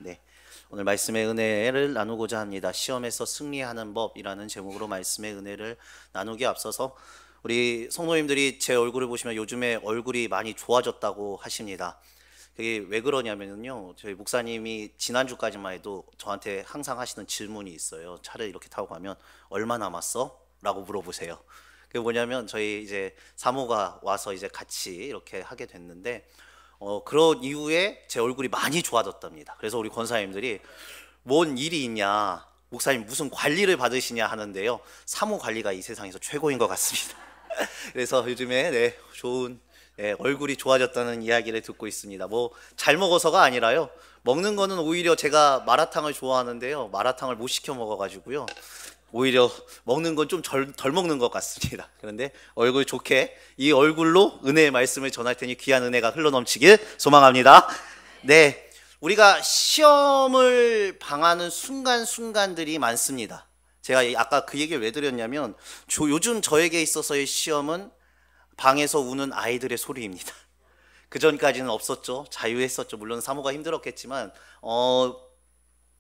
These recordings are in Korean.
네, 오늘 말씀의 은혜를 나누고자 합니다. 시험에서 승리하는 법이라는 제목으로 말씀의 은혜를 나누기 앞서서 우리 성도님들이 제 얼굴을 보시면 요즘에 얼굴이 많이 좋아졌다고 하십니다. 그게 왜 그러냐면요, 저희 목사님이 지난주까지만 해도 저한테 항상 하시는 질문이 있어요. 차를 이렇게 타고 가면 얼마 남았어? 라고 물어보세요. 그게 뭐냐면 저희 이제 사모가 와서 이제 같이 이렇게 하게 됐는데 그런 이후에 제 얼굴이 많이 좋아졌답니다. 그래서 우리 권사님들이 뭔 일이 있냐, 목사님 무슨 관리를 받으시냐 하는데요, 사모 관리가 이 세상에서 최고인 것 같습니다. 그래서 요즘에 좋은 얼굴이 좋아졌다는 이야기를 듣고 있습니다. 뭐 잘 먹어서가 아니라요, 먹는 거는 오히려 제가 마라탕을 좋아하는데요, 마라탕을 못 시켜 먹어가지고요, 오히려 먹는 건 좀 덜 먹는 것 같습니다. 그런데 얼굴 좋게 이 얼굴로 은혜의 말씀을 전할 테니 귀한 은혜가 흘러넘치길 소망합니다. 네, 우리가 시험을 당하는 순간순간들이 많습니다. 제가 아까 그 얘기를 왜 드렸냐면 요즘 저에게 있어서의 시험은 방에서 우는 아이들의 소리입니다. 그 전까지는 없었죠. 자유했었죠. 물론 사모가 힘들었겠지만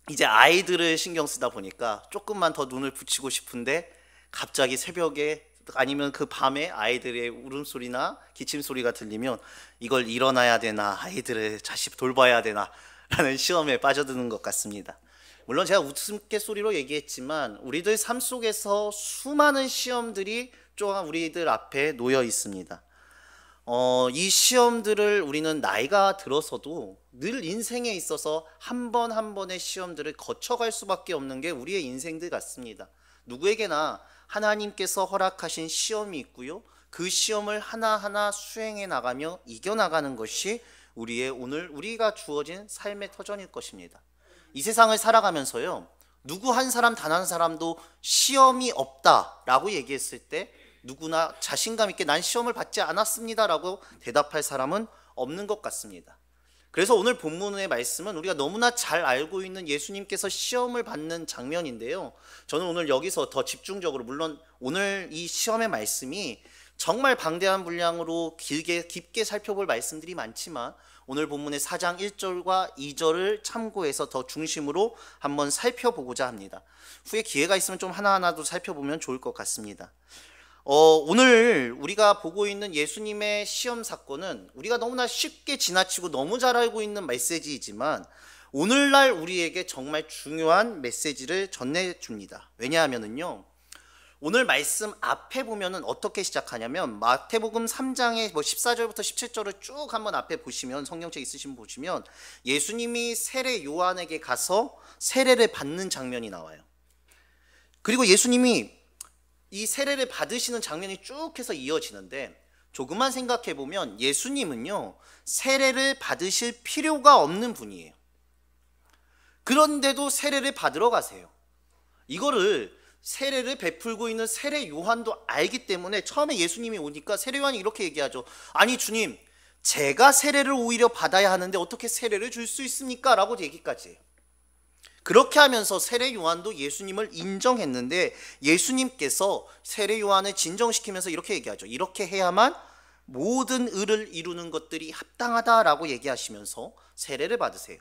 이제 아이들을 신경 쓰다 보니까 조금만 더 눈을 붙이고 싶은데 갑자기 새벽에 아니면 그 밤에 아이들의 울음소리나 기침소리가 들리면 이걸 일어나야 되나, 아이들을 다시 돌봐야 되나 라는 시험에 빠져드는 것 같습니다. 물론 제가 웃음깨소리로 얘기했지만 우리들 삶 속에서 수많은 시험들이 또한 우리들 앞에 놓여 있습니다. 이 시험들을 우리는 나이가 들어서도 늘 인생에 있어서 한 번 한 번의 시험들을 거쳐갈 수밖에 없는 게 우리의 인생들 같습니다. 누구에게나 하나님께서 허락하신 시험이 있고요, 그 시험을 하나하나 수행해 나가며 이겨나가는 것이 우리의 오늘 우리가 주어진 삶의 터전일 것입니다. 이 세상을 살아가면서요, 누구 한 사람 단 한 사람도 시험이 없다라고 얘기했을 때 누구나 자신감 있게 난 시험을 받지 않았습니다라고 대답할 사람은 없는 것 같습니다. 그래서 오늘 본문의 말씀은 우리가 너무나 잘 알고 있는 예수님께서 시험을 받는 장면인데요, 저는 오늘 여기서 더 집중적으로, 물론 오늘 이 시험의 말씀이 정말 방대한 분량으로 깊게 살펴볼 말씀들이 많지만 오늘 본문의 4장 1절과 2절을 참고해서 더 중심으로 한번 살펴보고자 합니다. 후에 기회가 있으면 좀 하나하나도 살펴보면 좋을 것 같습니다. 오늘 우리가 보고 있는 예수님의 시험 사건은 우리가 너무나 쉽게 지나치고 너무 잘 알고 있는 메시지이지만 오늘날 우리에게 정말 중요한 메시지를 전해줍니다. 왜냐하면요, 오늘 말씀 앞에 보면은 어떻게 시작하냐면 마태복음 3장의 14절부터 17절을 쭉 한번 앞에 보시면, 성경책 있으신 분 보시면 예수님이 세례 요한에게 가서 세례를 받는 장면이 나와요. 그리고 예수님이 이 세례를 받으시는 장면이 쭉 해서 이어지는데, 조금만 생각해 보면 예수님은요, 세례를 받으실 필요가 없는 분이에요. 그런데도 세례를 받으러 가세요. 이거를 세례를 베풀고 있는 세례 요한도 알기 때문에 처음에 예수님이 오니까 세례 요한이 이렇게 얘기하죠. 아니 주님, 제가 세례를 오히려 받아야 하는데 어떻게 세례를 줄 수 있습니까? 라고 얘기까지 해요. 그렇게 하면서 세례 요한도 예수님을 인정했는데 예수님께서 세례 요한을 진정시키면서 이렇게 얘기하죠. 이렇게 해야만 모든 의를 이루는 것들이 합당하다라고 얘기하시면서 세례를 받으세요.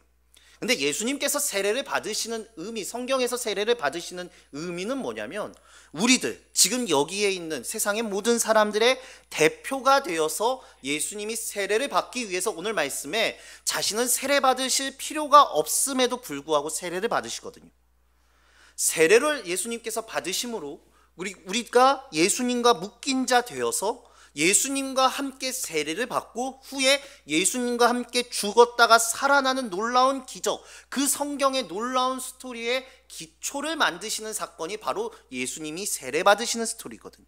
근데 예수님께서 세례를 받으시는 의미, 성경에서 세례를 받으시는 의미는 뭐냐면 우리들, 지금 여기에 있는 세상의 모든 사람들의 대표가 되어서 예수님이 세례를 받기 위해서 오늘 말씀에 자신은 세례 받으실 필요가 없음에도 불구하고 세례를 받으시거든요. 세례를 예수님께서 받으심으로 우리가 예수님과 묶인 자 되어서 예수님과 함께 세례를 받고 후에 예수님과 함께 죽었다가 살아나는 놀라운 기적, 그 성경의 놀라운 스토리의 기초를 만드시는 사건이 바로 예수님이 세례 받으시는 스토리거든요.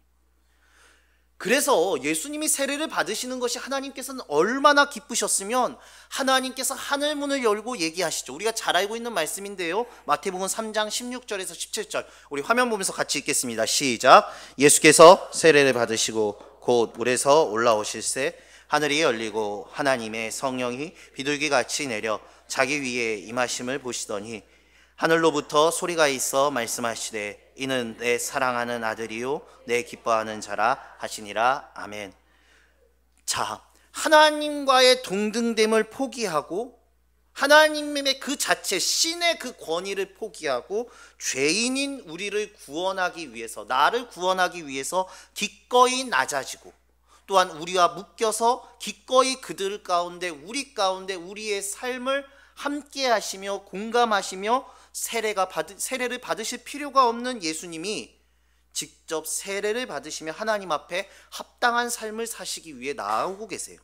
그래서 예수님이 세례를 받으시는 것이 하나님께서는 얼마나 기쁘셨으면 하나님께서 하늘문을 열고 얘기하시죠. 우리가 잘 알고 있는 말씀인데요, 마태복음 3장 16절에서 17절 우리 화면 보면서 같이 읽겠습니다. 시작. 예수께서 세례를 받으시고 곧 물에서 올라오실새 하늘이 열리고 하나님의 성령이 비둘기같이 내려 자기 위에 임하심을 보시더니 하늘로부터 소리가 있어 말씀하시되 이는 내 사랑하는 아들이요 내 기뻐하는 자라 하시니라. 아멘. 자, 하나님과의 동등됨을 포기하고 하나님의 그 자체, 신의 그 권위를 포기하고 죄인인 우리를 구원하기 위해서, 나를 구원하기 위해서 기꺼이 낮아지고, 또한 우리와 묶여서 기꺼이 그들 가운데, 우리 가운데 우리의 삶을 함께 하시며 공감하시며 세례를 받으실 필요가 없는 예수님이 직접 세례를 받으시며 하나님 앞에 합당한 삶을 사시기 위해 나오고 계세요.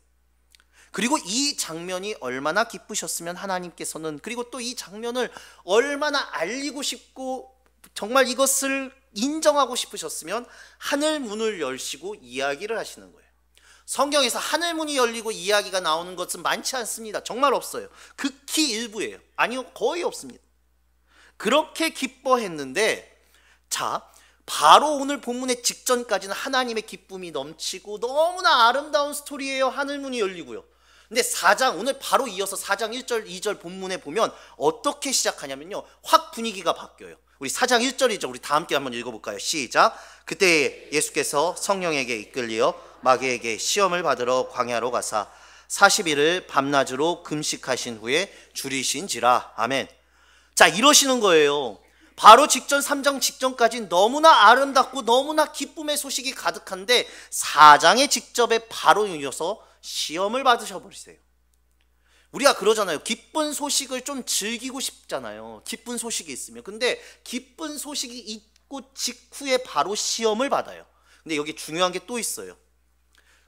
그리고 이 장면이 얼마나 기쁘셨으면 하나님께서는, 그리고 또 이 장면을 얼마나 알리고 싶고 정말 이것을 인정하고 싶으셨으면 하늘 문을 열시고 이야기를 하시는 거예요. 성경에서 하늘 문이 열리고 이야기가 나오는 것은 많지 않습니다. 정말 없어요. 극히 일부예요. 아니요, 거의 없습니다. 그렇게 기뻐했는데, 자, 바로 오늘 본문의 직전까지는 하나님의 기쁨이 넘치고 너무나 아름다운 스토리예요. 하늘 문이 열리고요. 근데 4장, 오늘 바로 이어서 4장 1절 2절 본문에 보면 어떻게 시작하냐면요, 확 분위기가 바뀌어요. 우리 4장 1절이죠. 우리 다 함께 한번 읽어볼까요? 시작. 그때 예수께서 성령에게 이끌리어 마귀에게 시험을 받으러 광야로 가사 40일을 밤낮으로 금식하신 후에 줄이신지라. 아멘. 자, 이러시는 거예요. 바로 직전 3장 직전까지 너무나 아름답고 너무나 기쁨의 소식이 가득한데 4장의 직접에 바로 이어서 시험을 받으셔 버리세요. 우리가 그러잖아요. 기쁜 소식을 좀 즐기고 싶잖아요. 기쁜 소식이 있으면. 근데 기쁜 소식이 있고 직후에 바로 시험을 받아요. 근데 여기 중요한 게 또 있어요.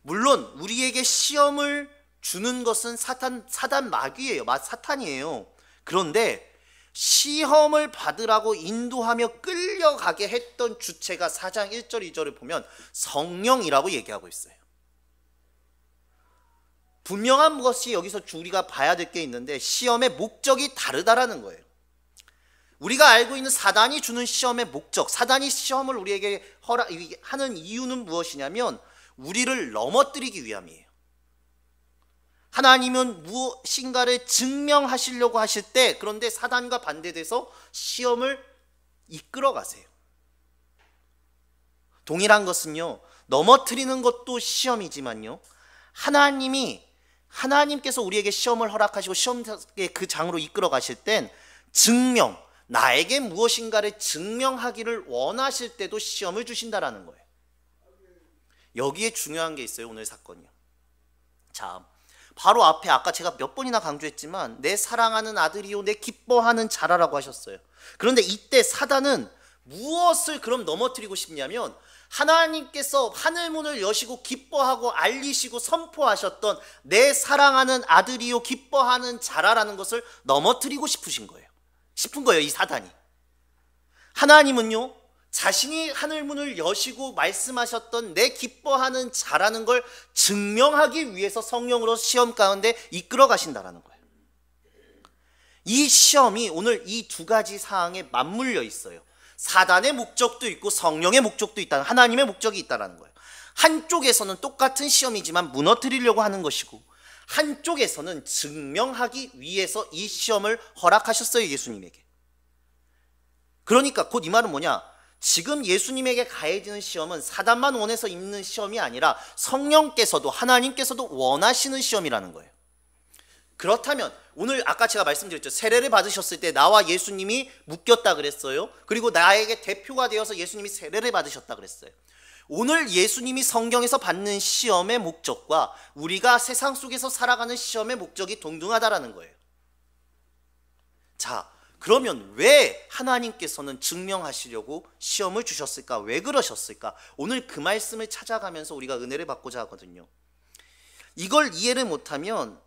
물론 우리에게 시험을 주는 것은 사단 마귀예요. 사탄이에요. 그런데 시험을 받으라고 인도하며 끌려가게 했던 주체가 4장 1절 2절을 보면 성령이라고 얘기하고 있어요. 분명한 것이 여기서 우리가 봐야 될 게 있는데, 시험의 목적이 다르다라는 거예요. 우리가 알고 있는 사단이 주는 시험의 목적, 사단이 시험을 우리에게 하는 이유는 무엇이냐면 우리를 넘어뜨리기 위함이에요. 하나님은 무엇인가를 증명하시려고 하실 때, 그런데 사단과 반대돼서 시험을 이끌어 가세요. 동일한 것은요, 넘어뜨리는 것도 시험이지만요, 하나님께서 우리에게 시험을 허락하시고 시험의 그 장으로 이끌어 가실 땐 나에게 무엇인가를 증명하기를 원하실 때도 시험을 주신다라는 거예요. 여기에 중요한 게 있어요. 오늘 사건이요. 자, 바로 앞에 아까 제가 몇 번이나 강조했지만 내 사랑하는 아들이요 내 기뻐하는 자라라고 하셨어요. 그런데 이때 사단은 무엇을 그럼 넘어뜨리고 싶냐면, 하나님께서 하늘문을 여시고 기뻐하고 알리시고 선포하셨던 내 사랑하는 아들이요 기뻐하는 자라라는 것을 넘어뜨리고 싶은 거예요. 이 사단이. 하나님은요, 자신이 하늘문을 여시고 말씀하셨던 내 기뻐하는 자라는 걸 증명하기 위해서 성령으로 시험 가운데 이끌어 가신다라는 거예요. 이 시험이 오늘 이 두 가지 사항에 맞물려 있어요. 사단의 목적도 있고 성령의 목적도 있다, 하나님의 목적이 있다는 거예요. 한쪽에서는 똑같은 시험이지만 무너뜨리려고 하는 것이고, 한쪽에서는 증명하기 위해서 이 시험을 허락하셨어요, 예수님에게. 그러니까 곧 이 말은 뭐냐, 지금 예수님에게 가해지는 시험은 사단만 원해서 있는 시험이 아니라 성령께서도 하나님께서도 원하시는 시험이라는 거예요. 그렇다면 오늘 아까 제가 말씀드렸죠. 세례를 받으셨을 때 나와 예수님이 묶였다 그랬어요. 그리고 나에게 대표가 되어서 예수님이 세례를 받으셨다 그랬어요. 오늘 예수님이 성경에서 받는 시험의 목적과 우리가 세상 속에서 살아가는 시험의 목적이 동등하다라는 거예요. 자, 그러면 왜 하나님께서는 증명하시려고 시험을 주셨을까? 왜 그러셨을까? 오늘 그 말씀을 찾아가면서 우리가 은혜를 받고자 하거든요. 이걸 이해를 못하면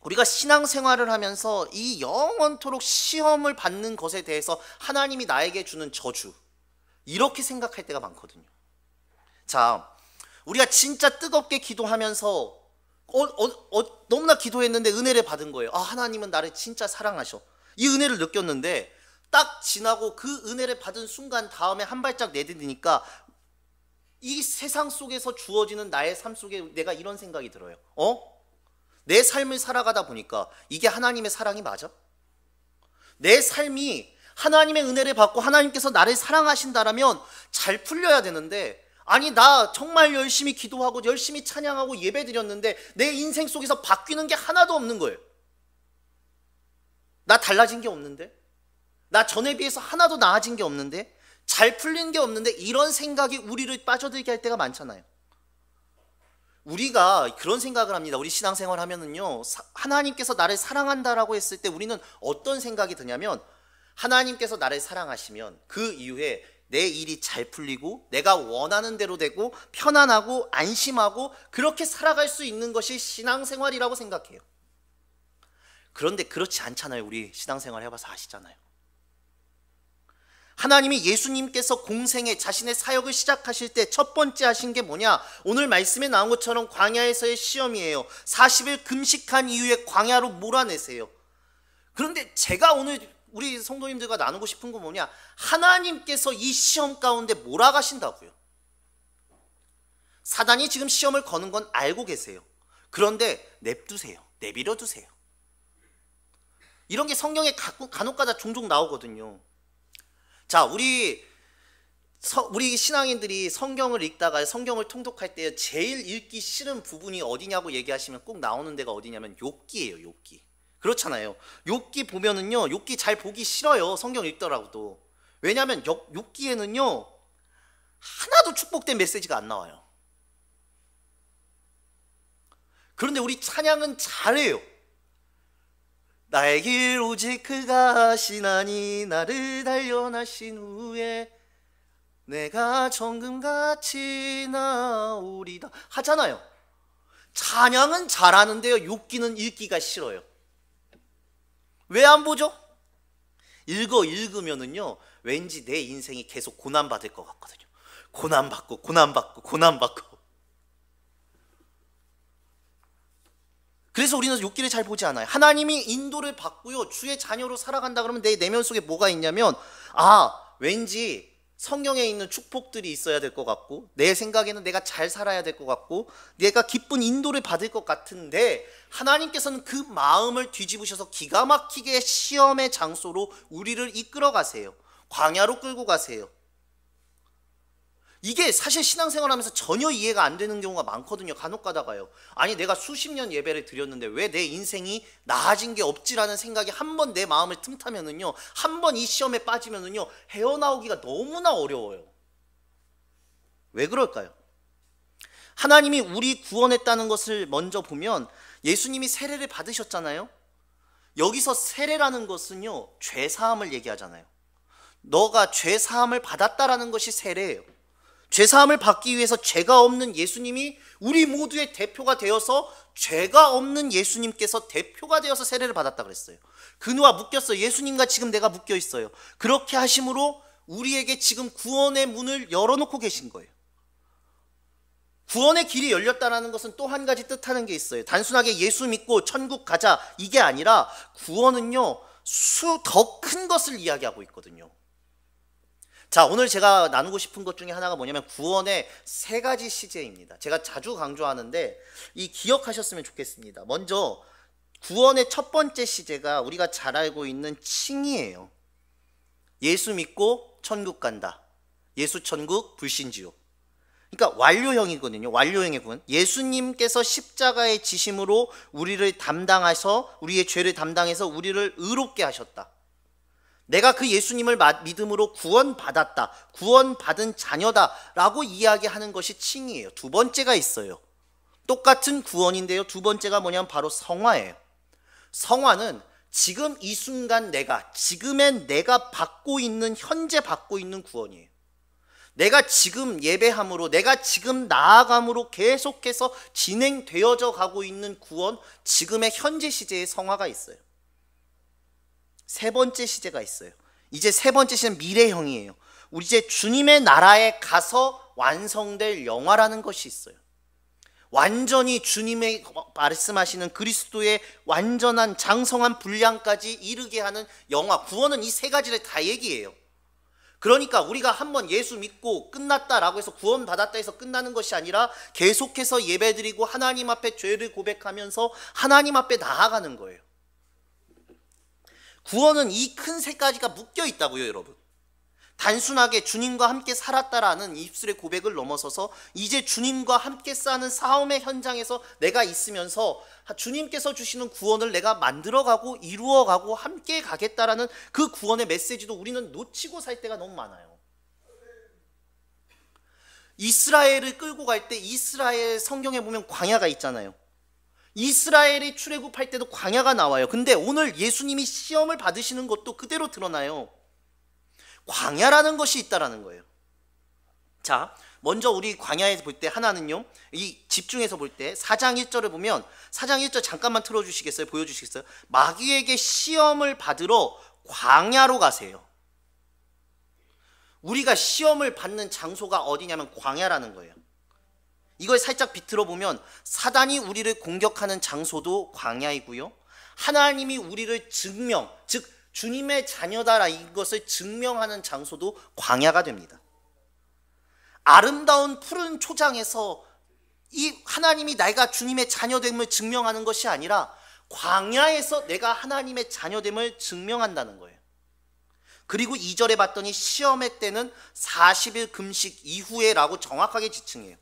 우리가 신앙생활을 하면서 이 영원토록 시험을 받는 것에 대해서 하나님이 나에게 주는 저주, 이렇게 생각할 때가 많거든요. 자, 우리가 진짜 뜨겁게 기도하면서 너무나 기도했는데 은혜를 받은 거예요. 아, 하나님은 나를 진짜 사랑하셔. 이 은혜를 느꼈는데 딱 지나고 그 은혜를 받은 순간 다음에 한 발짝 내디디니까 이 세상 속에서 주어지는 나의 삶 속에 내가 이런 생각이 들어요. 내 삶을 살아가다 보니까 이게 하나님의 사랑이 맞아? 내 삶이 하나님의 은혜를 받고 하나님께서 나를 사랑하신다라면 잘 풀려야 되는데, 아니 나 정말 열심히 기도하고 열심히 찬양하고 예배 드렸는데 내 인생 속에서 바뀌는 게 하나도 없는 거예요. 나 달라진 게 없는데? 나 전에 비해서 하나도 나아진 게 없는데? 잘 풀린 게 없는데? 이런 생각이 우리를 빠져들게 할 때가 많잖아요. 우리가 그런 생각을 합니다. 우리 신앙생활 하면은요, 하나님께서 나를 사랑한다라고 했을 때 우리는 어떤 생각이 드냐면, 하나님께서 나를 사랑하시면 그 이후에 내 일이 잘 풀리고 내가 원하는 대로 되고 편안하고 안심하고 그렇게 살아갈 수 있는 것이 신앙생활이라고 생각해요. 그런데 그렇지 않잖아요. 우리 신앙생활 해봐서 아시잖아요. 하나님이 예수님께서 공생에 자신의 사역을 시작하실 때 첫 번째 하신 게 뭐냐? 오늘 말씀에 나온 것처럼 광야에서의 시험이에요. 40일 금식한 이후에 광야로 몰아내세요. 그런데 제가 오늘 우리 성도님들과 나누고 싶은 건 뭐냐? 하나님께서 이 시험 가운데 몰아가신다고요. 사단이 지금 시험을 거는 건 알고 계세요. 그런데 냅두세요. 내버려 두세요. 이런 게 성경에 간혹가다 종종 나오거든요. 자, 우리 신앙인들이 성경을 읽다가 성경을 통독할 때 제일 읽기 싫은 부분이 어디냐고 얘기하시면 꼭 나오는 데가 어디냐면 욥기예요. 욥기. 그렇잖아요. 욥기 보면은요, 욥기 잘 보기 싫어요. 성경 읽더라고도. 왜냐하면 욥기에는요 하나도 축복된 메시지가 안 나와요. 그런데 우리 찬양은 잘해요. 나의 길 오직 그가 하시나니 나를 단련하신 후에 내가 정금같이 나오리다 하잖아요. 찬양은 잘하는데요, 욥기는 읽기가 싫어요. 왜 안 보죠? 읽으면은요 왠지 내 인생이 계속 고난받을 것 같거든요. 고난받고 그래서 우리는 욥기를 잘 보지 않아요. 하나님이 인도를 받고요, 주의 자녀로 살아간다 그러면 내 내면 속에 뭐가 있냐면, 왠지 성경에 있는 축복들이 있어야 될 것 같고, 내 생각에는 내가 잘 살아야 될 것 같고, 내가 기쁜 인도를 받을 것 같은데, 하나님께서는 그 마음을 뒤집으셔서 기가 막히게 시험의 장소로 우리를 이끌어 가세요. 광야로 끌고 가세요. 이게 사실 신앙생활 하면서 전혀 이해가 안 되는 경우가 많거든요. 간혹 가다가요. 아니, 내가 수십 년 예배를 드렸는데 왜 내 인생이 나아진 게 없지라는 생각이 한 번 내 마음을 틈타면은요, 한 번 이 시험에 빠지면은요, 헤어나오기가 너무나 어려워요. 왜 그럴까요? 하나님이 우리 구원했다는 것을 먼저 보면 예수님이 세례를 받으셨잖아요. 여기서 세례라는 것은요, 죄 사함을 얘기하잖아요. 너가 죄 사함을 받았다라는 것이 세례예요. 죄사함을 받기 위해서 죄가 없는 예수님이 우리 모두의 대표가 되어서 죄가 없는 예수님께서 대표가 되어서 세례를 받았다 그랬어요. 그누와 묶였어요. 예수님과 지금 내가 묶여 있어요. 그렇게 하심으로 우리에게 지금 구원의 문을 열어놓고 계신 거예요. 구원의 길이 열렸다는 것은 또 한 가지 뜻하는 게 있어요. 단순하게 예수 믿고 천국 가자 이게 아니라 구원은요, 더 큰 것을 이야기하고 있거든요. 자, 오늘 제가 나누고 싶은 것 중에 하나가 뭐냐면 구원의 세 가지 시제입니다. 제가 자주 강조하는데 이 기억하셨으면 좋겠습니다. 먼저 구원의 첫 번째 시제가 우리가 잘 알고 있는 칭의예요. 예수 믿고 천국 간다. 예수 천국 불신 지옥. 그러니까 완료형이거든요. 완료형의 구원. 예수님께서 십자가의 지심으로 우리를 담당하셔서 우리의 죄를 담당해서 우리를 의롭게 하셨다. 내가 그 예수님을 믿음으로 구원받았다, 구원받은 자녀다 라고 이야기하는 것이 칭의예요. 두 번째가 있어요. 똑같은 구원인데요, 두 번째가 뭐냐면 바로 성화예요. 성화는 지금 이 순간 지금의 내가 받고 있는, 현재 받고 있는 구원이에요. 내가 지금 예배함으로, 내가 지금 나아감으로 계속해서 진행되어져 가고 있는 구원, 지금의 현재 시제의 성화가 있어요. 세 번째 시제가 있어요. 이제 세 번째 시제는 미래형이에요. 우리 이제 주님의 나라에 가서 완성될 영화라는 것이 있어요. 완전히 주님의 말씀하시는 그리스도의 완전한 장성한 분량까지 이르게 하는 영화, 구원은 이 세 가지를 다 얘기해요. 그러니까 우리가 한번 예수 믿고 끝났다라고 해서 구원받았다 해서 끝나는 것이 아니라 계속해서 예배드리고 하나님 앞에 죄를 고백하면서 하나님 앞에 나아가는 거예요. 구원은 이 큰 세 가지가 묶여 있다고요, 여러분. 단순하게 주님과 함께 살았다라는 입술의 고백을 넘어서서 이제 주님과 함께 싸는 싸움의 현장에서 내가 있으면서 주님께서 주시는 구원을 내가 만들어가고 이루어가고 함께 가겠다라는 그 구원의 메시지도 우리는 놓치고 살 때가 너무 많아요. 이스라엘을 끌고 갈 때 이스라엘 성경에 보면 광야가 있잖아요. 이스라엘이 출애굽할 때도 광야가 나와요. 근데 오늘 예수님이 시험을 받으시는 것도 그대로 드러나요. 광야라는 것이 있다라는 거예요. 자, 먼저 우리 광야에서 볼 때 하나는요, 이 집중해서 볼 때 4장 1절을 보면 4장 1절 잠깐만 틀어주시겠어요? 보여주시겠어요? 마귀에게 시험을 받으러 광야로 가세요. 우리가 시험을 받는 장소가 어디냐면 광야라는 거예요. 이걸 살짝 비틀어 보면 사단이 우리를 공격하는 장소도 광야이고요, 하나님이 우리를 증명, 즉 주님의 자녀다라 이것을 증명하는 장소도 광야가 됩니다. 아름다운 푸른 초장에서 이 하나님이 내가 주님의 자녀됨을 증명하는 것이 아니라 광야에서 내가 하나님의 자녀됨을 증명한다는 거예요. 그리고 2절에 봤더니 시험의 때는 40일 금식 이후에 라고 정확하게 지칭해요.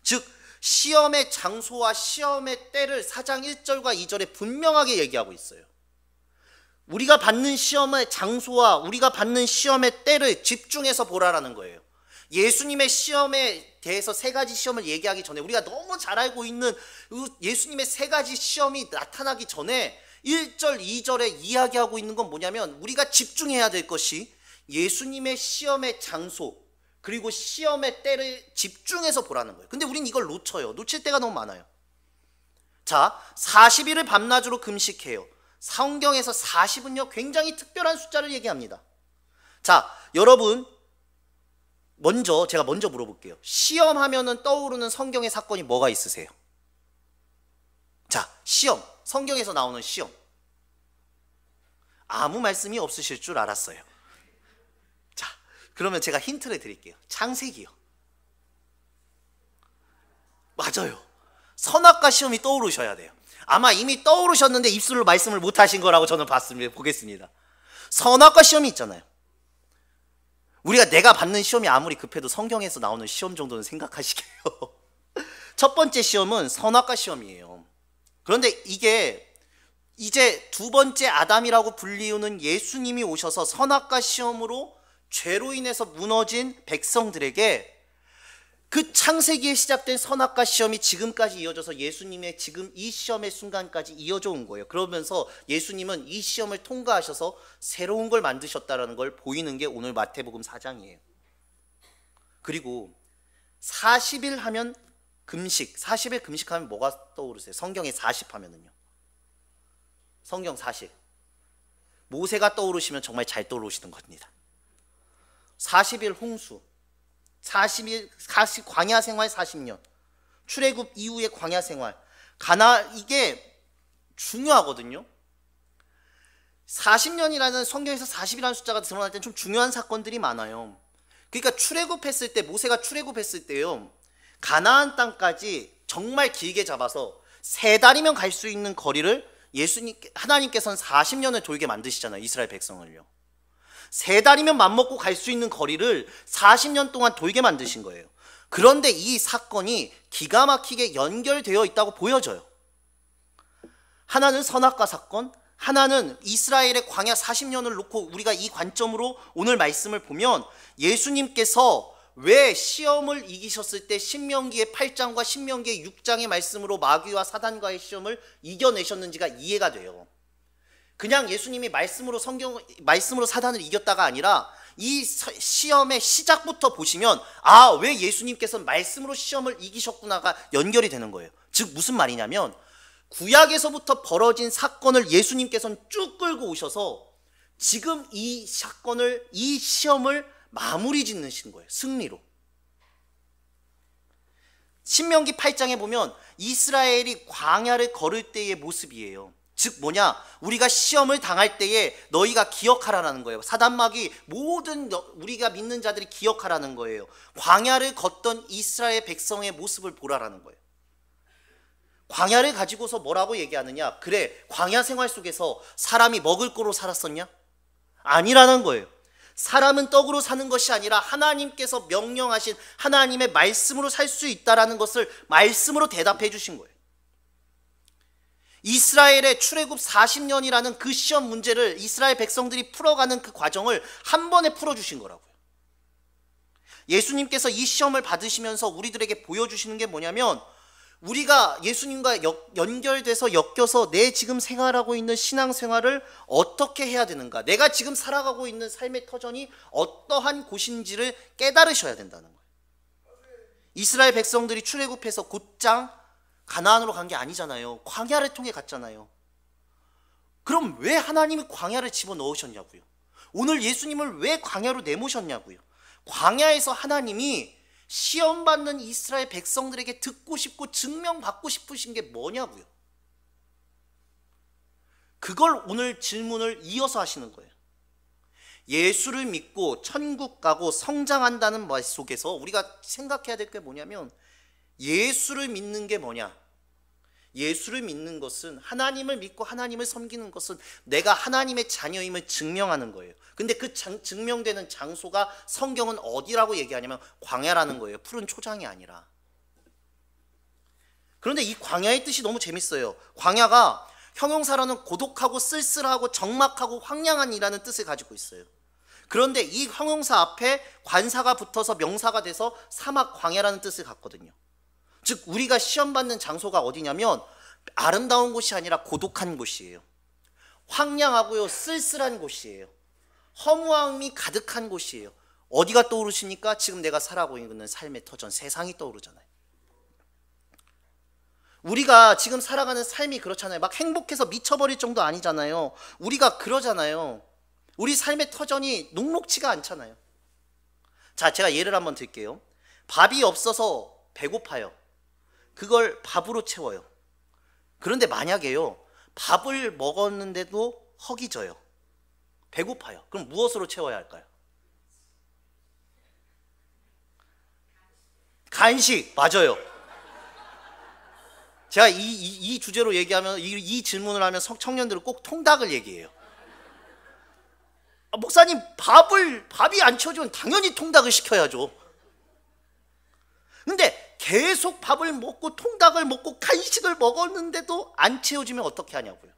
즉 시험의 장소와 시험의 때를 4장 1절과 2절에 분명하게 얘기하고 있어요. 우리가 받는 시험의 장소와 우리가 받는 시험의 때를 집중해서 보라라는 거예요. 예수님의 시험에 대해서 세 가지 시험을 얘기하기 전에 우리가 너무 잘 알고 있는 예수님의 세 가지 시험이 나타나기 전에 1절, 2절에 이야기하고 있는 건 뭐냐면 우리가 집중해야 될 것이 예수님의 시험의 장소 그리고 시험의 때를 집중해서 보라는 거예요. 근데 우린 이걸 놓쳐요. 놓칠 때가 너무 많아요. 자, 40일을 밤낮으로 금식해요. 성경에서 40은요 굉장히 특별한 숫자를 얘기합니다. 자, 여러분 제가 먼저 물어볼게요. 시험하면은 떠오르는 성경의 사건이 뭐가 있으세요? 자, 시험, 성경에서 나오는 시험. 아무 말씀이 없으실 줄 알았어요. 자, 그러면 제가 힌트를 드릴게요. 창세기요. 맞아요. 선악과 시험이 떠오르셔야 돼요. 아마 이미 떠오르셨는데 입술로 말씀을 못 하신 거라고 저는 보겠습니다. 선악과 시험이 있잖아요. 우리가 내가 받는 시험이 아무리 급해도 성경에서 나오는 시험 정도는 생각하시게요. 첫 번째 시험은 선악과 시험이에요. 그런데 이게 이제 두 번째 아담이라고 불리우는 예수님이 오셔서 선악과 시험으로 죄로 인해서 무너진 백성들에게 그 창세기에 시작된 선악과 시험이 지금까지 이어져서 예수님의 지금 이 시험의 순간까지 이어져 온 거예요. 그러면서 예수님은 이 시험을 통과하셔서 새로운 걸 만드셨다는 걸 보이는 게 오늘 마태복음 4장이에요. 그리고 40일 하면 금식, 40일 금식하면 뭐가 떠오르세요? 성경에 40 하면은요. 성경 40. 모세가 떠오르시면 정말 잘 떠오르시는 겁니다. 40일 홍수. 40일 광야 생활 40년, 출애굽 이후의 광야 생활, 이게 중요하거든요. 40년이라는 성경에서 40이라는 숫자가 드러날 때는 좀 중요한 사건들이 많아요. 그러니까 출애굽했을 때, 모세가 출애굽했을 때요, 가나안 땅까지 정말 길게 잡아서 3달이면 갈 수 있는 거리를 하나님께서는 40년을 돌게 만드시잖아요. 이스라엘 백성을요. 3달이면 맘먹고 갈 수 있는 거리를 40년 동안 돌게 만드신 거예요. 그런데 이 사건이 기가 막히게 연결되어 있다고 보여져요. 하나는 선악과 사건, 하나는 이스라엘의 광야 40년을 놓고 우리가 이 관점으로 오늘 말씀을 보면 예수님께서 왜 시험을 이기셨을 때 신명기의 8장과 신명기의 6장의 말씀으로 마귀와 사단과의 시험을 이겨내셨는지가 이해가 돼요. 그냥 예수님이 말씀으로 사단을 이겼다가 아니라 이 시험의 시작부터 보시면 왜 예수님께서 말씀으로 시험을 이기셨구나가 연결이 되는 거예요. 즉 무슨 말이냐면 구약에서부터 벌어진 사건을 예수님께서는 쭉 끌고 오셔서 지금 이 시험을 마무리 짓는 거예요. 승리로. 신명기 8장에 보면 이스라엘이 광야를 걸을 때의 모습이에요. 즉 뭐냐, 우리가 시험을 당할 때에 너희가 기억하라는 거예요. 사단마귀 모든 우리가 믿는 자들이 기억하라는 거예요. 광야를 걷던 이스라엘 백성의 모습을 보라라는 거예요. 광야를 가지고서 뭐라고 얘기하느냐, 그래 광야 생활 속에서 사람이 먹을 거로 살았었냐? 아니라는 거예요. 사람은 떡으로 사는 것이 아니라 하나님께서 명령하신 하나님의 말씀으로 살 수 있다라는 것을 말씀으로 대답해 주신 거예요. 이스라엘의 출애굽 40년이라는 그 시험 문제를 이스라엘 백성들이 풀어가는 그 과정을 한 번에 풀어주신 거라고요. 예수님께서 이 시험을 받으시면서 우리들에게 보여주시는 게 뭐냐면, 우리가 예수님과 연결돼서 엮여서 내 지금 생활하고 있는 신앙생활을 어떻게 해야 되는가, 내가 지금 살아가고 있는 삶의 터전이 어떠한 곳인지를 깨달으셔야 된다는 거예요. 이스라엘 백성들이 출애굽해서 곧장 가나안으로 간 게 아니잖아요. 광야를 통해 갔잖아요. 그럼 왜 하나님이 광야를 집어넣으셨냐고요. 오늘 예수님을 왜 광야로 내모셨냐고요. 광야에서 하나님이 시험받는 이스라엘 백성들에게 듣고 싶고 증명받고 싶으신 게 뭐냐고요. 그걸 오늘 질문을 이어서 하시는 거예요. 예수를 믿고 천국 가고 성장한다는 말 속에서 우리가 생각해야 될 게 뭐냐면, 예수를 믿는 게 뭐냐? 예수를 믿는 것은, 하나님을 믿고 하나님을 섬기는 것은 내가 하나님의 자녀임을 증명하는 거예요. 근데 그 증명되는 장소가 성경은 어디라고 얘기하냐면 광야라는 거예요. 푸른 초장이 아니라. 그런데 이 광야의 뜻이 너무 재밌어요. 광야가 형용사로는 고독하고 쓸쓸하고 적막하고 황량한이라는 뜻을 가지고 있어요. 그런데 이 형용사 앞에 관사가 붙어서 명사가 돼서 사막 광야라는 뜻을 갖거든요. 즉 우리가 시험받는 장소가 어디냐면 아름다운 곳이 아니라 고독한 곳이에요. 황량하고요, 쓸쓸한 곳이에요. 허무함이 가득한 곳이에요. 어디가 떠오르십니까? 지금 내가 살아가고 있는 삶의 터전, 세상이 떠오르잖아요. 우리가 지금 살아가는 삶이 그렇잖아요. 막 행복해서 미쳐버릴 정도 아니잖아요. 우리가 그러잖아요. 우리 삶의 터전이 녹록치가 않잖아요. 자, 제가 예를 한번 들게요. 밥이 없어서 배고파요. 그걸 밥으로 채워요. 그런데 만약에요, 밥을 먹었는데도 허기져요. 배고파요. 그럼 무엇으로 채워야 할까요? 간식. 맞아요. 제가 이 주제로 얘기하면, 이 질문을 하면 청년들은 꼭 통닭을 얘기해요. 목사님, 밥이 안 채워지면 당연히 통닭을 시켜야죠. 근데 계속 밥을 먹고 통닭을 먹고 간식을 먹었는데도 안 채워지면 어떻게 하냐고요.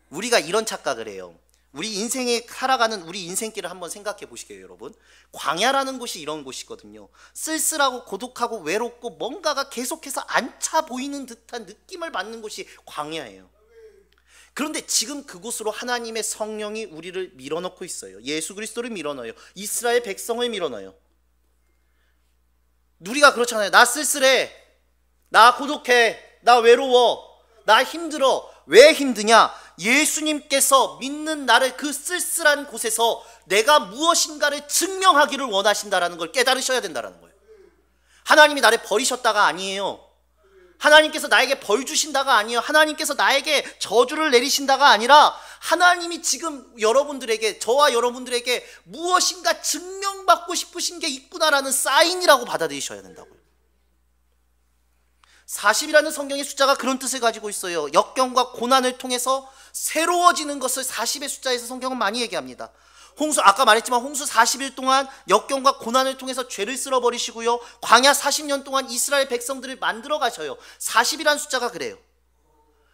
우리가 이런 착각을 해요. 우리 인생에 살아가는 우리 인생길을 한번 생각해 보시게요, 여러분. 광야라는 곳이 이런 곳이거든요. 쓸쓸하고 고독하고 외롭고 뭔가가 계속해서 안 차 보이는 듯한 느낌을 받는 곳이 광야예요. 그런데 지금 그곳으로 하나님의 성령이 우리를 밀어넣고 있어요. 예수 그리스도를 밀어넣어요. 이스라엘 백성을 밀어넣어요. 우리가 그렇잖아요. 나 쓸쓸해, 나 고독해, 나 외로워, 나 힘들어. 왜 힘드냐? 예수님께서 믿는 나를 그 쓸쓸한 곳에서 내가 무엇인가를 증명하기를 원하신다라는 걸 깨달으셔야 된다는 거예요. 하나님이 나를 버리셨다가 아니에요. 하나님께서 나에게 벌 주신다가 아니에요. 하나님께서 나에게 저주를 내리신다가 아니라 하나님이 지금 여러분들에게, 저와 여러분들에게 무엇인가 증명받고 싶으신 게 있구나라는 사인이라고 받아들이셔야 된다고요. 40이라는 성경의 숫자가 그런 뜻을 가지고 있어요. 역경과 고난을 통해서 새로워지는 것을 40의 숫자에서 성경은 많이 얘기합니다. 아까 말했지만 홍수 40일 동안 역경과 고난을 통해서 죄를 쓸어버리시고요, 광야 40년 동안 이스라엘 백성들을 만들어 가셔요. 40이라는 숫자가 그래요.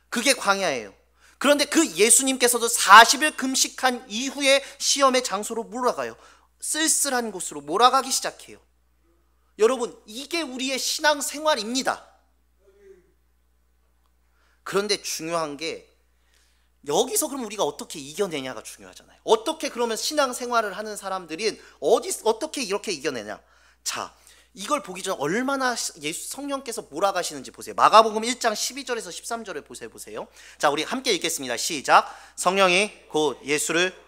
그게 광야예요. 그런데 그 예수님께서도 40일 금식한 이후에 시험의 장소로 몰아가요. 쓸쓸한 곳으로 몰아가기 시작해요. 여러분, 이게 우리의 신앙생활입니다. 그런데 중요한 게, 여기서 그럼 우리가 어떻게 이겨내냐가 중요하잖아요. 어떻게 그러면 신앙생활을 하는 사람들이 어떻게 이렇게 이겨내냐. 자, 이걸 보기 전에 얼마나 성령께서 몰아가시는지 보세요. 마가복음 1장 12절에서 13절을 보세요. 자, 우리 함께 읽겠습니다. 시작. 성령이 곧 예수를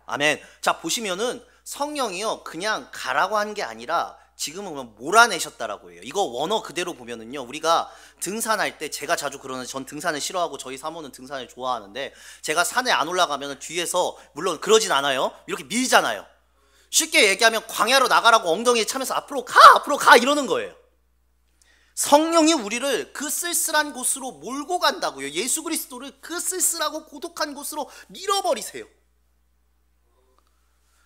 아멘. 자, 보시면은 성령이요, 그냥 가라고 한 게 아니라 지금은 몰아내셨다라고 해요. 이거 원어 그대로 보면은요, 우리가 등산할 때, 제가 자주 그러는, 전 등산을 싫어하고 저희 사모는 등산을 좋아하는데, 제가 산에 안 올라가면 뒤에서, 물론 그러진 않아요, 이렇게 밀잖아요. 쉽게 얘기하면 광야로 나가라고 엉덩이에 차면서 앞으로 가 이러는 거예요. 성령이 우리를 그 쓸쓸한 곳으로 몰고 간다고요. 예수 그리스도를 그 쓸쓸하고 고독한 곳으로 밀어버리세요.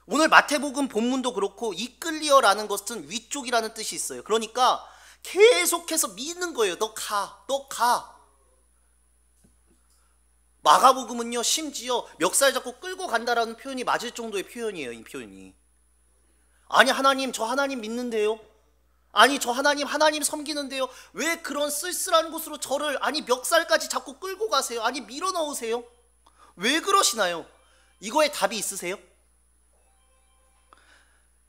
오늘 마태복음 본문도 그렇고 이끌리어라는 것은 위쪽이라는 뜻이 있어요. 그러니까 계속해서 미는 거예요. 너 가, 너 가. 마가복음은요, 심지어 멱살 잡고 끌고 간다라는 표현이 맞을 정도의 표현이에요. 이 표현이. 아니 하나님, 저 하나님 믿는데요. 아니 저 하나님 섬기는데요. 왜 그런 쓸쓸한 곳으로 저를, 아니 멱살까지 잡고 끌고 가세요? 아니 밀어 넣으세요? 왜 그러시나요? 이거에 답이 있으세요?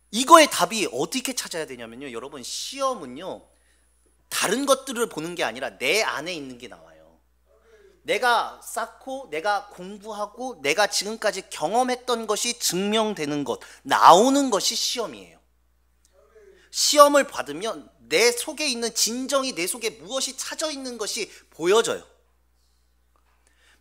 이거의 답이 어떻게 찾아야 되냐면요, 여러분, 시험은요 다른 것들을 보는 게 아니라 내 안에 있는 게 나와요. 내가 쌓고 내가 공부하고 내가 지금까지 경험했던 것이 증명되는 것, 나오는 것이 시험이에요. 시험을 받으면 내 속에 있는 진정이, 내 속에 무엇이 차져 있는 것이 보여져요.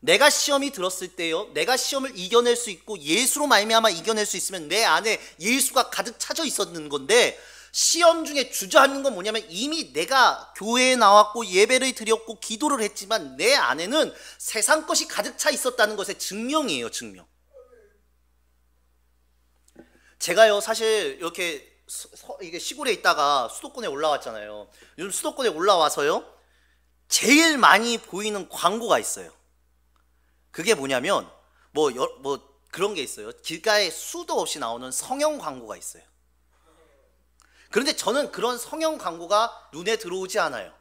내가 시험이 들었을 때요, 내가 시험을 이겨낼 수 있고 예수로 말미암아 이겨낼 수 있으면 내 안에 예수가 가득 차져 있었는 건데, 시험 중에 주저앉는 건 뭐냐면 이미 내가 교회에 나왔고 예배를 드렸고 기도를 했지만 내 안에는 세상 것이 가득 차 있었다는 것의 증명이에요. 증명. 제가요 사실 이렇게 이게 시골에 있다가 수도권에 올라왔잖아요. 요즘 수도권에 올라와서요 제일 많이 보이는 광고가 있어요. 그게 뭐냐면 뭐 그런 게 있어요. 길가에 수도 없이 나오는 성형 광고가 있어요. 그런데 저는 그런 성형 광고가 눈에 들어오지 않아요.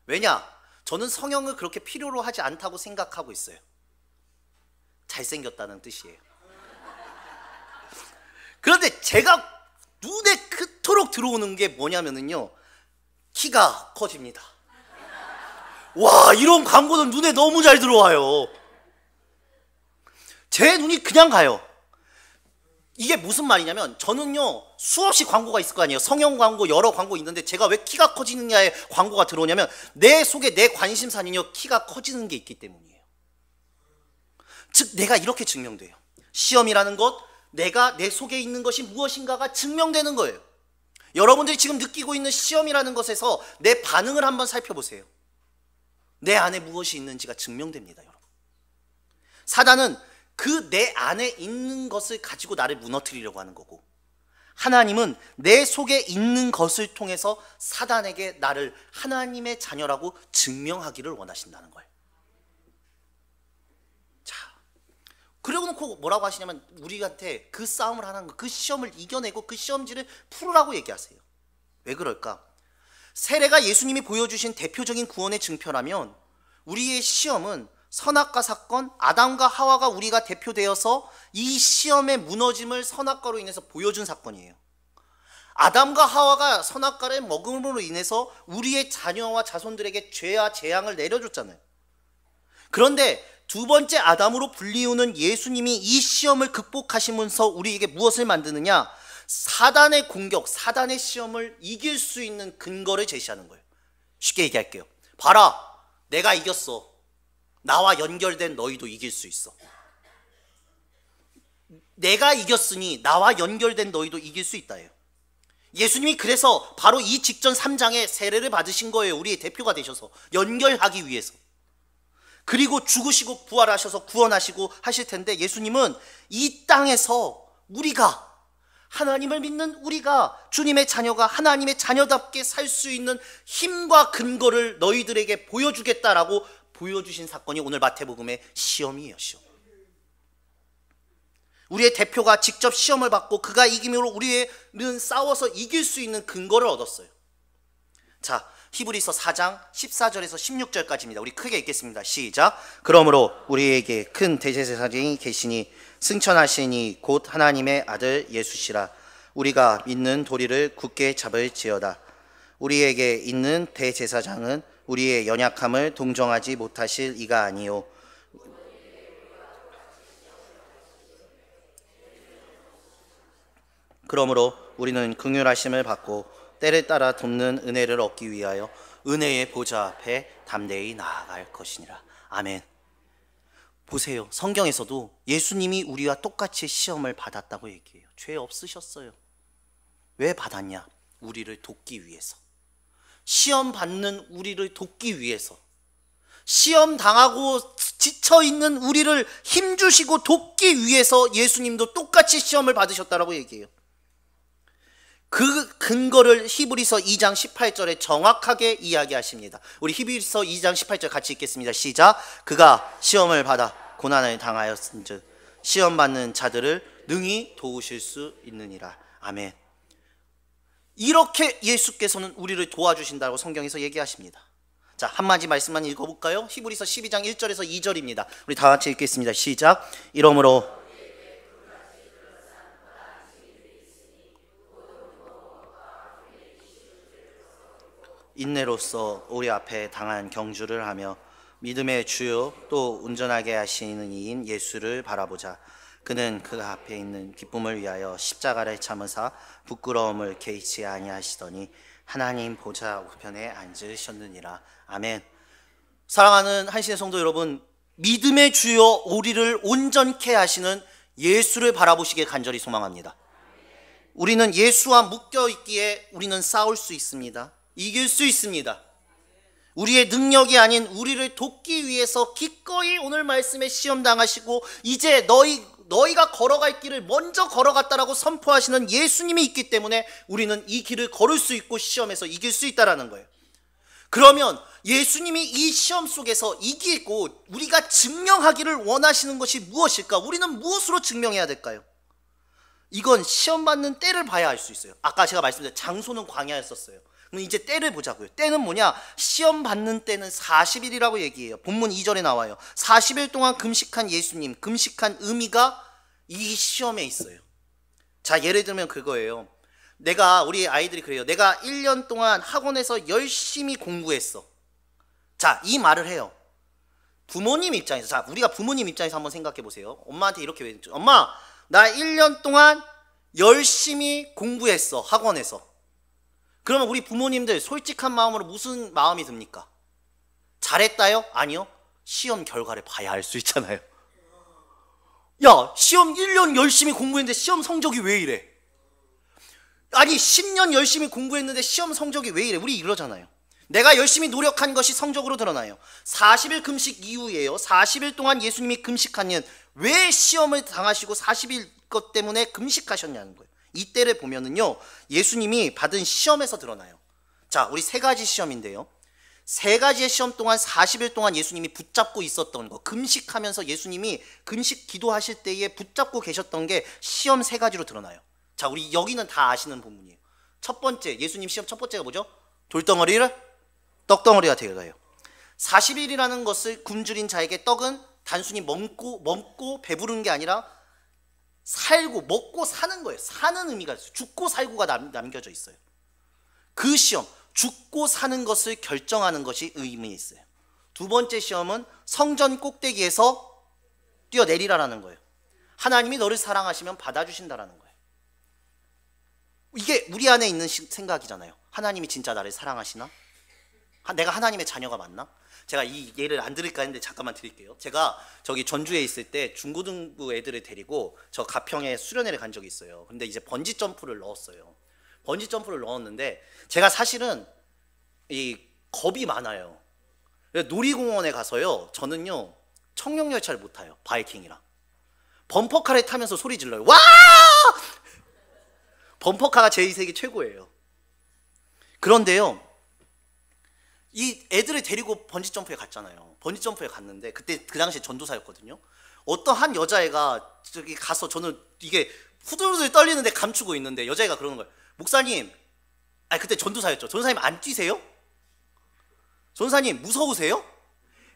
왜냐? 저는 성형을 그렇게 필요로 하지 않다고 생각하고 있어요. 잘생겼다는 뜻이에요. 그런데 제가 눈에 그토록 들어오는 게 뭐냐면요, 키가 커집니다. 와, 이런 광고는 눈에 너무 잘 들어와요. 제 눈이 그냥 가요. 이게 무슨 말이냐면, 저는요 수없이 광고가 있을 거 아니에요. 성형 광고, 여러 광고 있는데 제가 왜 키가 커지느냐에 광고가 들어오냐면 내 속에 내 관심사는요 키가 커지는 게 있기 때문이에요. 즉 내가 이렇게 증명돼요. 시험이라는 것, 내가 내 속에 있는 것이 무엇인가가 증명되는 거예요. 여러분들이 지금 느끼고 있는 시험이라는 것에서 내 반응을 한번 살펴보세요. 내 안에 무엇이 있는지가 증명됩니다. 여러분, 사단은 그 내 안에 있는 것을 가지고 나를 무너뜨리려고 하는 거고, 하나님은 내 속에 있는 것을 통해서 사단에게 나를 하나님의 자녀라고 증명하기를 원하신다는 거예요. 자, 그러고 놓고 뭐라고 하시냐면 우리한테 그 싸움을 하는 거, 그 시험을 이겨내고 그 시험지를 풀으라고 얘기하세요. 왜 그럴까? 세례가 예수님이 보여주신 대표적인 구원의 증표라면 우리의 시험은 선악과 사건, 아담과 하와가 우리가 대표되어서 이 시험의 무너짐을 선악과로 인해서 보여준 사건이에요. 아담과 하와가 선악과를 먹음으로 인해서 우리의 자녀와 자손들에게 죄와 재앙을 내려줬잖아요. 그런데 두 번째 아담으로 불리우는 예수님이 이 시험을 극복하시면서 우리에게 무엇을 만드느냐? 사단의 공격, 사단의 시험을 이길 수 있는 근거를 제시하는 거예요. 쉽게 얘기할게요. 봐라, 내가 이겼어. 나와 연결된 너희도 이길 수 있어. 내가 이겼으니 나와 연결된 너희도 이길 수 있다예요. 예수님이 그래서 바로 이 직전 3장에 세례를 받으신 거예요. 우리의 대표가 되셔서 연결하기 위해서. 그리고 죽으시고 부활하셔서 구원하시고 하실 텐데, 예수님은 이 땅에서 우리가, 하나님을 믿는 우리가, 주님의 자녀가 하나님의 자녀답게 살 수 있는 힘과 근거를 너희들에게 보여주겠다라고 보여주신 사건이 오늘 마태복음의 시험이에요. 시험. 우리의 대표가 직접 시험을 받고 그가 이김으로 우리는 싸워서 이길 수 있는 근거를 얻었어요. 자, 히브리서 4장 14절에서 16절까지입니다. 우리 크게 읽겠습니다. 시작. 그러므로 우리에게 큰 대제사장이 계시니 승천하시니 곧 하나님의 아들 예수시라. 우리가 믿는 도리를 굳게 잡을지어다. 우리에게 있는 대제사장은 우리의 연약함을 동정하지 못하실 이가 아니요 그러므로 우리는 긍휼하심을 받고 때를 따라 돕는 은혜를 얻기 위하여 은혜의 보좌 앞에 담대히 나아갈 것이니라. 아멘. 보세요, 성경에서도 예수님이 우리와 똑같이 시험을 받았다고 얘기해요. 죄 없으셨어요. 왜 받았냐? 우리를 돕기 위해서. 시험 받는 우리를 돕기 위해서, 시험 당하고 지쳐있는 우리를 힘주시고 돕기 위해서 예수님도 똑같이 시험을 받으셨다라고 얘기해요. 그 근거를 히브리서 2장 18절에 정확하게 이야기하십니다. 우리 히브리서 2장 18절 같이 읽겠습니다. 시작. 그가 시험을 받아 고난을 당하였은즉 시험 받는 자들을 능히 도우실 수 있느니라. 아멘. 이렇게 예수께서는 우리를 도와주신다고 성경에서 얘기하십니다. 자, 한마디 말씀만 읽어볼까요? 히브리서 12장 1절에서 2절입니다. 우리 다 같이 읽겠습니다. 시작. 이러므로 인내로써 우리 앞에 당한 경주를 하며 믿음의 주요 또 운전하게 하시는 이인 예수를 바라보자. 그는 그 앞에 있는 기쁨을 위하여 십자가를 참으사 부끄러움을 개의치 아니하시더니 하나님 보좌 우편에 앉으셨느니라. 아멘. 사랑하는 한신의 성도 여러분, 믿음의 주요 우리를 온전케 하시는 예수를 바라보시길 간절히 소망합니다. 우리는 예수와 묶여 있기에 우리는 싸울 수 있습니다. 이길 수 있습니다. 우리의 능력이 아닌 우리를 돕기 위해서 기꺼이 오늘 말씀에 시험 당하시고 이제 너희가 걸어갈 길을 먼저 걸어갔다라고 선포하시는 예수님이 있기 때문에 우리는 이 길을 걸을 수 있고 시험에서 이길 수 있다라는 거예요. 그러면 예수님이 이 시험 속에서 이기고 우리가 증명하기를 원하시는 것이 무엇일까? 우리는 무엇으로 증명해야 될까요? 이건 시험 받는 때를 봐야 알 수 있어요. 아까 제가 말씀드린 장소는 광야였었어요. 그럼 이제 때를 보자고요. 때는 뭐냐? 시험 받는 때는 40일이라고 얘기해요. 본문 2절에 나와요. 40일 동안 금식한 예수님, 금식한 의미가 이 시험에 있어요. 자, 예를 들면 그거예요. 우리 아이들이 그래요. 내가 1년 동안 학원에서 열심히 공부했어. 자, 이 말을 해요. 부모님 입장에서, 자, 우리가 부모님 입장에서 한번 생각해 보세요. 엄마한테 이렇게, 엄마, 나 1년 동안 열심히 공부했어, 학원에서. 그러면 우리 부모님들 솔직한 마음으로 무슨 마음이 듭니까? 잘했다요? 아니요. 시험 결과를 봐야 알 수 있잖아요. 야, 시험 1년 열심히 공부했는데 시험 성적이 왜 이래? 아니 10년 열심히 공부했는데 시험 성적이 왜 이래? 우리 이러잖아요. 내가 열심히 노력한 것이 성적으로 드러나요. 40일 금식 이후에요. 40일 동안 예수님이 금식하는 왜 시험을 당하시고 40일 것 때문에 금식하셨냐는 거예요. 이때를 보면은요, 예수님이 받은 시험에서 드러나요. 자, 우리 세 가지 시험인데요. 세 가지의 시험 동안 40일 동안 예수님이 붙잡고 있었던 거, 금식하면서 예수님이 금식 기도하실 때에 붙잡고 계셨던 게 시험 세 가지로 드러나요. 자, 우리 여기는 다 아시는 부분이에요. 첫 번째, 예수님 시험 첫 번째가 뭐죠? 돌덩어리를 떡덩어리가 되어가요. 40일이라는 것을 굶주린 자에게 떡은 단순히 먹고 배부른 게 아니라 살고 먹고 사는 거예요. 사는 의미가 있어요. 죽고 살고가 남겨져 있어요. 그 시험, 죽고 사는 것을 결정하는 것이 의미 있어요. 두 번째 시험은 성전 꼭대기에서 뛰어내리라라는 거예요. 하나님이 너를 사랑하시면 받아주신다라는 거예요. 이게 우리 안에 있는 생각이잖아요. 하나님이 진짜 나를 사랑하시나? 내가 하나님의 자녀가 맞나? 제가 이 예를 안 드릴까 했는데 잠깐만 드릴게요. 제가 저기 전주에 있을 때 중고등부 애들을 데리고 저 가평에 수련회를 간 적이 있어요. 근데 이제 번지 점프를 넣었어요. 번지 점프를 넣었는데 제가 사실은 이 겁이 많아요. 놀이공원에 가서요, 저는요 청룡열차를 못 타요. 바이킹이랑 범퍼카를 타면서 소리 질러요. 와! 범퍼카가 제 인생이 최고예요. 그런데요, 이 애들을 데리고 번지점프에 갔잖아요. 번지점프에 갔는데 그때 그 당시에 전도사였거든요. 어떤 한 여자애가 저기 가서, 저는 이게 후들후들 떨리는데 감추고 있는데 여자애가 그러는 거예요. 목사님, 아니 그때 전도사였죠. 전도사님 안 뛰세요? 전도사님 무서우세요?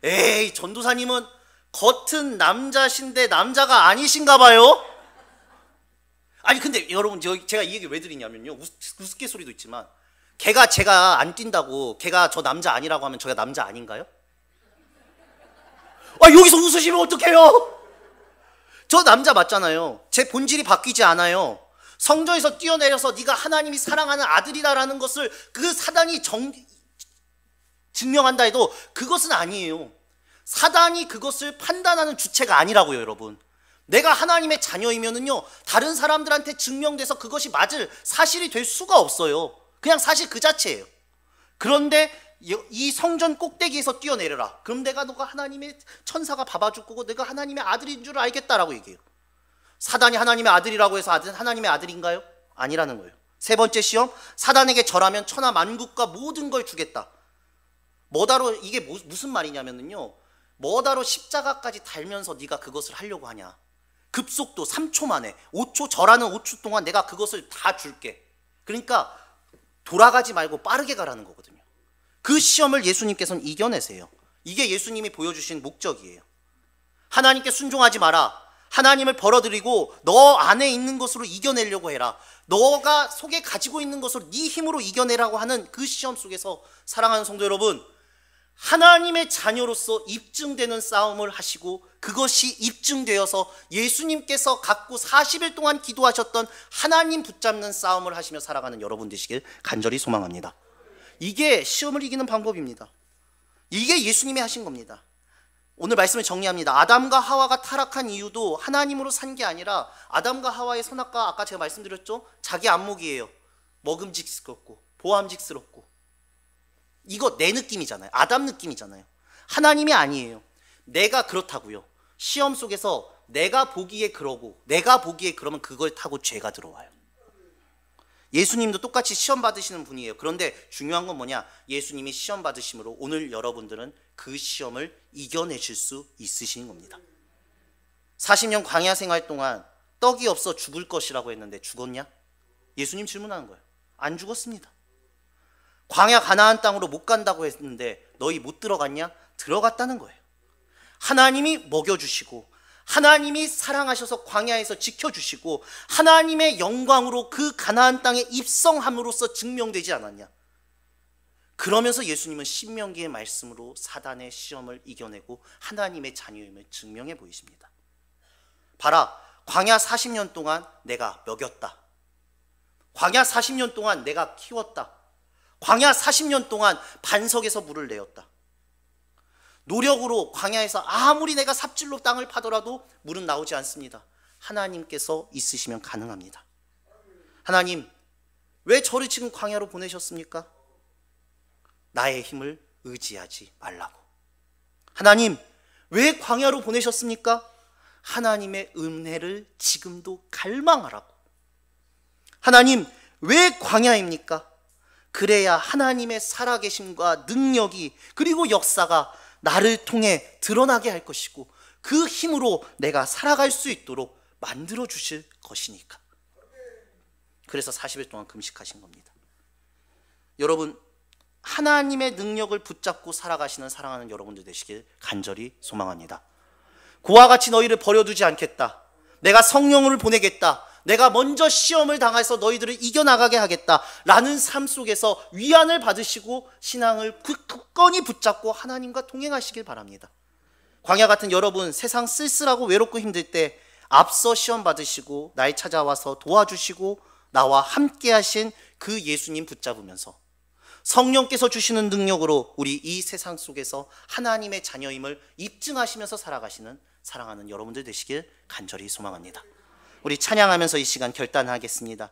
에이, 전도사님은 겉은 남자신데 남자가 아니신가 봐요. 아니 근데 여러분, 제가 이 얘기 왜 드리냐면요, 우스갯소리도 있지만 제가 안 뛴다고 걔가 저 남자 아니라고 하면 저가 남자 아닌가요? 아, 여기서 웃으시면 어떡해요? 저 남자 맞잖아요. 제 본질이 바뀌지 않아요. 성전에서 뛰어내려서 네가 하나님이 사랑하는 아들이다라는 것을 그 사단이 증명한다 해도 그것은 아니에요. 사단이 그것을 판단하는 주체가 아니라고요, 여러분. 내가 하나님의 자녀이면은요, 다른 사람들한테 증명돼서 그것이 맞을 사실이 될 수가 없어요. 그냥 사실 그 자체예요. 그런데 이 성전 꼭대기에서 뛰어내려라. 그럼 너가 하나님의 천사가 봐줄 거고 내가 하나님의 아들인 줄 알겠다라고 얘기해요. 사단이 하나님의 아들이라고 해서 하나님의 아들인가요? 아니라는 거예요. 세 번째 시험, 사단에게 절하면 천하 만국과 모든 걸 주겠다. 뭐다로 이게 무슨 말이냐면요, 뭐다로 십자가까지 달면서 네가 그것을 하려고 하냐. 급속도 3초 만에 5초, 절하는 5초 동안 내가 그것을 다 줄게. 그러니까 돌아가지 말고 빠르게 가라는 거거든요. 그 시험을 예수님께서는 이겨내세요. 이게 예수님이 보여주신 목적이에요. 하나님께 순종하지 마라. 하나님을 벌어들이고 너 안에 있는 것으로 이겨내려고 해라. 너가 속에 가지고 있는 것으로 네 힘으로 이겨내라고 하는 그 시험 속에서 사랑하는 성도 여러분, 하나님의 자녀로서 입증되는 싸움을 하시고 그것이 입증되어서 예수님께서 갖고 40일 동안 기도하셨던 하나님 붙잡는 싸움을 하시며 살아가는 여러분 되시길 간절히 소망합니다. 이게 시험을 이기는 방법입니다. 이게 예수님이 하신 겁니다. 오늘 말씀을 정리합니다. 아담과 하와가 타락한 이유도 하나님으로 산 게 아니라 아담과 하와의 선악과, 아까 제가 말씀드렸죠? 자기 안목이에요. 먹음직스럽고 보암직스럽고. 이거 내 느낌이잖아요. 아담 느낌이잖아요. 하나님이 아니에요. 내가 그렇다고요. 시험 속에서 내가 보기에 그러고 내가 보기에 그러면 그걸 타고 죄가 들어와요. 예수님도 똑같이 시험 받으시는 분이에요. 그런데 중요한 건 뭐냐? 예수님이 시험 받으심으로 오늘 여러분들은 그 시험을 이겨내실 수 있으신 겁니다. 40년 광야 생활 동안 떡이 없어 죽을 것이라고 했는데 죽었냐? 예수님 질문하는 거예요. 안 죽었습니다. 광야 가나안 땅으로 못 간다고 했는데 너희 못 들어갔냐? 들어갔다는 거예요. 하나님이 먹여주시고 하나님이 사랑하셔서 광야에서 지켜주시고 하나님의 영광으로 그 가나안 땅에 입성함으로써 증명되지 않았냐? 그러면서 예수님은 신명기의 말씀으로 사단의 시험을 이겨내고 하나님의 자녀임을 증명해 보이십니다. 봐라, 광야 40년 동안 내가 먹였다. 광야 40년 동안 내가 키웠다. 광야 40년 동안 반석에서 물을 내었다. 노력으로 광야에서 아무리 내가 삽질로 땅을 파더라도 물은 나오지 않습니다. 하나님께서 있으시면 가능합니다. 하나님, 왜 저를 지금 광야로 보내셨습니까? 나의 힘을 의지하지 말라고. 하나님, 왜 광야로 보내셨습니까? 하나님의 은혜를 지금도 갈망하라고. 하나님, 왜 광야입니까? 그래야 하나님의 살아계심과 능력이 그리고 역사가 나를 통해 드러나게 할 것이고 그 힘으로 내가 살아갈 수 있도록 만들어 주실 것이니까. 그래서 40일 동안 금식하신 겁니다. 여러분, 하나님의 능력을 붙잡고 살아가시는 사랑하는 여러분들 되시길 간절히 소망합니다. 그와 같이 너희를 버려두지 않겠다. 내가 성령을 보내겠다. 내가 먼저 시험을 당해서 너희들을 이겨나가게 하겠다 라는 삶 속에서 위안을 받으시고 신앙을 굳건히 붙잡고 하나님과 동행하시길 바랍니다. 광야 같은 여러분, 세상 쓸쓸하고 외롭고 힘들 때 앞서 시험 받으시고 날 찾아와서 도와주시고 나와 함께 하신 그 예수님 붙잡으면서 성령께서 주시는 능력으로 우리 이 세상 속에서 하나님의 자녀임을 입증하시면서 살아가시는 사랑하는 여러분들 되시길 간절히 소망합니다. 우리 찬양하면서 이 시간 결단하겠습니다.